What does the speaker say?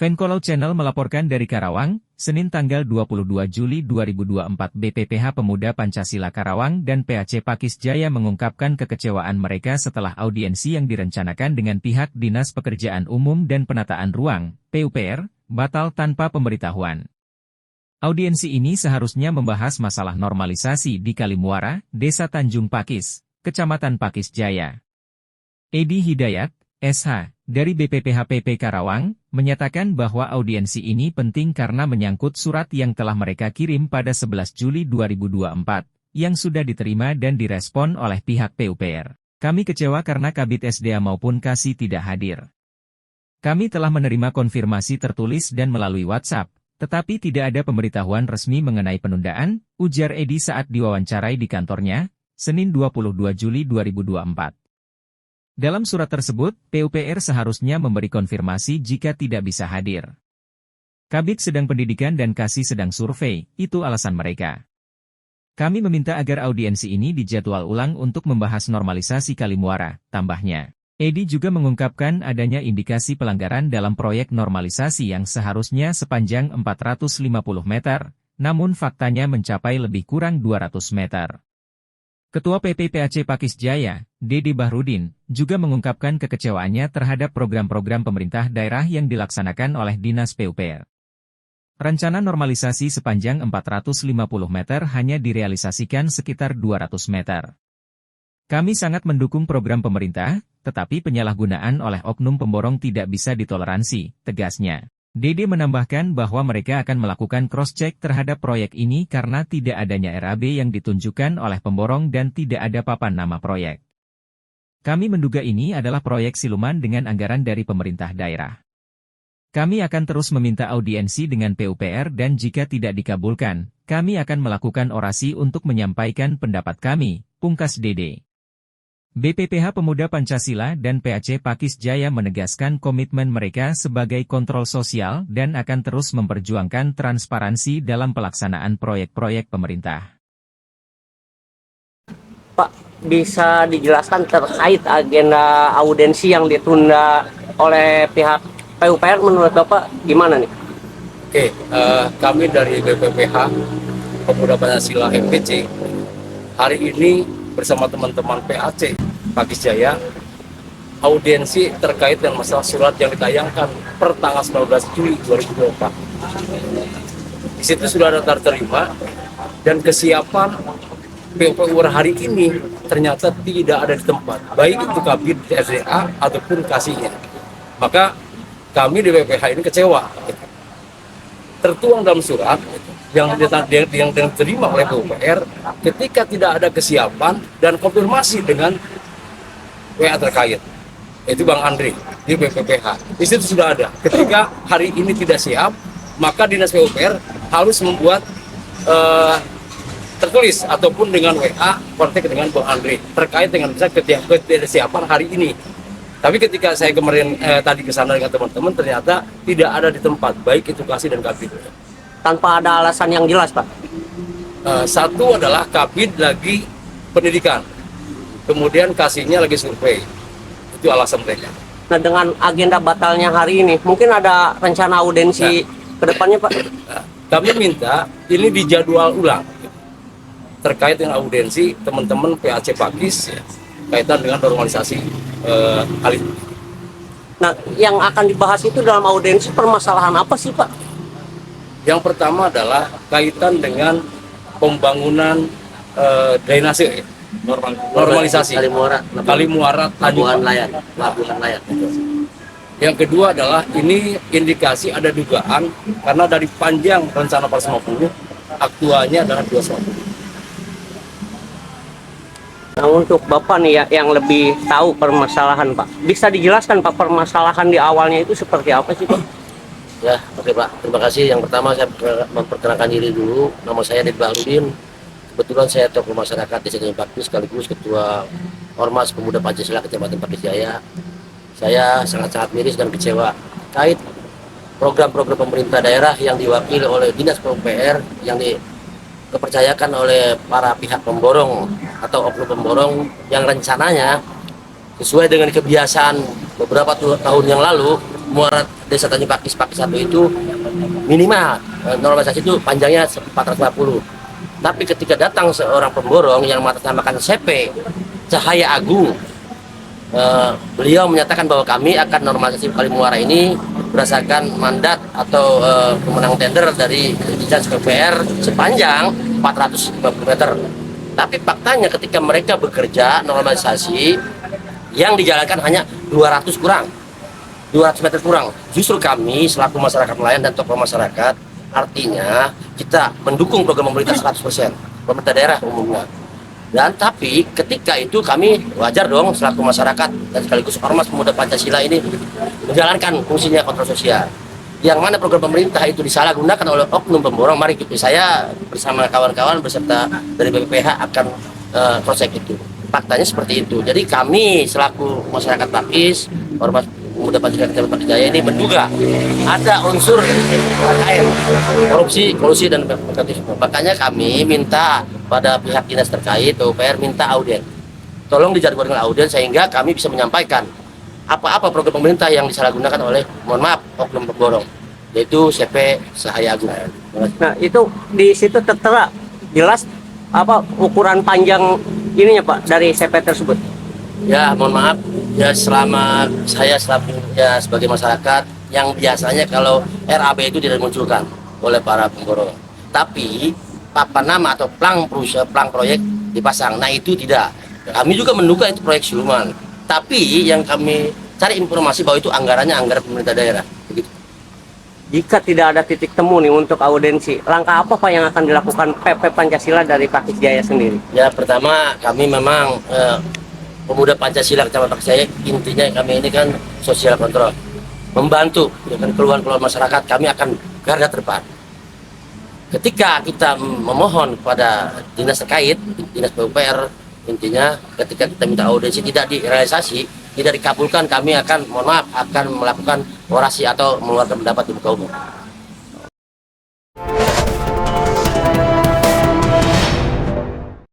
Vencolou Channel melaporkan dari Karawang, Senin tanggal 22 Juli 2024 BPPH Pemuda Pancasila Karawang dan PAC Pakis Jaya mengungkapkan kekecewaan mereka setelah audiensi yang direncanakan dengan pihak Dinas Pekerjaan Umum dan Penataan Ruang, PUPR, batal tanpa pemberitahuan. Audiensi ini seharusnya membahas masalah normalisasi di Kalimuara, Desa Tanjung Pakis, Kecamatan Pakis Jaya. Edi Hidayat, SH, dari BPPH PP Karawang, menyatakan bahwa audiensi ini penting karena menyangkut surat yang telah mereka kirim pada 11 Juli 2024, yang sudah diterima dan direspon oleh pihak PUPR. Kami kecewa karena Kabid SDA maupun Kasih tidak hadir. Kami telah menerima konfirmasi tertulis dan melalui WhatsApp, tetapi tidak ada pemberitahuan resmi mengenai penundaan, ujar Edi saat diwawancarai di kantornya, Senin 22 Juli 2024. Dalam surat tersebut, PUPR seharusnya memberi konfirmasi jika tidak bisa hadir. Kabid sedang pendidikan dan Kasih sedang survei, itu alasan mereka. Kami meminta agar audiensi ini dijadwal ulang untuk membahas normalisasi Kalimuara, tambahnya. Edi juga mengungkapkan adanya indikasi pelanggaran dalam proyek normalisasi yang seharusnya sepanjang 450 meter, namun faktanya mencapai lebih kurang 200 meter. Ketua PPPAC Pakis Jaya, Dede Bahrudin, juga mengungkapkan kekecewaannya terhadap program-program pemerintah daerah yang dilaksanakan oleh Dinas PUPR. Rencana normalisasi sepanjang 450 meter hanya direalisasikan sekitar 200 meter. Kami sangat mendukung program pemerintah, tetapi penyalahgunaan oleh oknum pemborong tidak bisa ditoleransi, tegasnya. Dede menambahkan bahwa mereka akan melakukan cross-check terhadap proyek ini karena tidak adanya RAB yang ditunjukkan oleh pemborong dan tidak ada papan nama proyek. Kami menduga ini adalah proyek siluman dengan anggaran dari pemerintah daerah. Kami akan terus meminta audiensi dengan PUPR dan jika tidak dikabulkan, kami akan melakukan orasi untuk menyampaikan pendapat kami, pungkas Dede. BPPH Pemuda Pancasila dan PAC Pakis Jaya menegaskan komitmen mereka sebagai kontrol sosial dan akan terus memperjuangkan transparansi dalam pelaksanaan proyek-proyek pemerintah. Pak, bisa dijelaskan terkait agenda audiensi yang ditunda oleh pihak PUPR menurut Bapak gimana nih? Oke, kami dari BPPH Pemuda Pancasila MPC hari ini bersama teman-teman PAC Pakis Jaya audiensi terkait dengan masalah surat yang ditayangkan per tanggal 19 Juli 2024. Di situ sudah ada terterima dan kesiapan PUPR hari ini ternyata tidak ada di tempat, baik itu Kabid SDA ataupun Kasihnya. Maka kami di BPPH ini kecewa. Tertuang dalam surat yang diterima oleh PUPR ketika tidak ada kesiapan dan konfirmasi dengan WA terkait, itu Bang Andri di BPPH. Di situ sudah ada. Ketika hari ini tidak siap, maka Dinas PUPR harus membuat tertulis ataupun dengan WA kontak dengan Bang Andri terkait dengan ketidaksiapan hari ini. Tapi ketika saya kemarin tadi ke sana dengan teman-teman ternyata tidak ada di tempat, baik itu Kasih dan Kabid. Tanpa ada alasan yang jelas, Pak. Satu adalah Kabid lagi pendidikan, kemudian Kasihnya lagi survei. Itu alasan mereka. Nah, dengan agenda batalnya hari ini, mungkin ada rencana audiensi ke depannya, Pak? Kami minta ini dijadwal ulang terkait dengan audiensi teman-teman PAC Pakis kaitan dengan normalisasi kali ini. Nah, yang akan dibahas itu dalam audiensi permasalahan apa sih, Pak? Yang pertama adalah kaitan dengan pembangunan drainase, normalisasi Kalimuara Tanjung Pelabuhan Layar. Yang kedua adalah ini indikasi ada dugaan karena dari panjang rencana 450 aktualnya adalah 250. Nah, untuk Bapak nih ya, yang lebih tahu permasalahan, Pak, bisa dijelaskan Pak permasalahan di awalnya itu seperti apa sih, Pak? Ya, oke Pak. Terima kasih. Yang pertama saya memperkenalkan diri dulu. Nama saya Dede Bahrudin. Kebetulan saya tokoh masyarakat Desa Tanjung Pakis sekaligus Ketua Ormas Pemuda Pancasila Kecamatan Pakis Jaya. Saya sangat-sangat miris dan kecewa terkait program-program pemerintah daerah yang diwakili oleh Dinas PUPR yang dipercayakan oleh para pihak pemborong atau oknum pemborong yang rencananya sesuai dengan kebiasaan beberapa tahun yang lalu muara Desa Tanjung Pakis 1 itu minimal normalisasi itu panjangnya 450. Tapi ketika datang seorang pemborong yang mengatasnamakan CP Cahaya Agung, beliau menyatakan bahwa kami akan normalisasi Kali Muara ini berdasarkan mandat atau pemenang tender dari Dinas PUPR sepanjang 450 meter. Tapi faktanya ketika mereka bekerja normalisasi yang dijalankan hanya 200 meter kurang. Justru kami selaku masyarakat nelayan dan tokoh masyarakat, artinya kita mendukung program pemerintah 100%, pemerintah daerah umumnya. Dan tapi ketika itu kami wajar dong selaku masyarakat dan sekaligus Ormas Pemuda Pancasila ini menjalankan fungsinya kontrol sosial. Yang mana program pemerintah itu disalahgunakan oleh oknum pemborong, mari saya bersama kawan-kawan beserta dari BPPH akan proses itu. Faktanya seperti itu. Jadi kami selaku masyarakat Pakis, Ormas Pemuda Pancasila Kecamatan Pakis Jaya ini menduga ada unsur terkait korupsi, kolusi dan nepotisme. Makanya kami minta pada pihak dinas terkait PUPR minta audien. Tolong dijadwalkan audien sehingga kami bisa menyampaikan apa-apa program pemerintah yang disalahgunakan oleh, mohon maaf, oknum pemborong, yaitu CP Cahaya Agung. Nah, itu di situ tertera jelas apa ukuran panjang ininya Pak dari CP tersebut. Ya, mohon maaf, ya selama saya ya sebagai masyarakat yang biasanya kalau RAB itu tidak dimunculkan oleh para pemborong. Tapi papan nama atau plang proyek dipasang. Nah, itu tidak. Kami juga menduga itu proyek siluman. Tapi yang kami cari informasi bahwa itu anggarannya anggaran pemerintah daerah. Begitu. Jika tidak ada titik temu nih untuk audensi, langkah apa Pak yang akan dilakukan PP Pancasila dari Pakis Jaya sendiri? Ya, pertama kami memang Pemuda Pancasila Kecamatan Pakis Jaya, intinya kami ini kan sosial kontrol, membantu dengan keluhan-keluhan masyarakat. Kami akan garda terdepan. Ketika kita memohon kepada dinas terkait, dinas PUPR, intinya ketika kita minta audensi tidak direalisasi, tidak dikabulkan, kami akan, mohon maaf, akan melakukan orasi atau mengeluarkan pendapat di muka umum.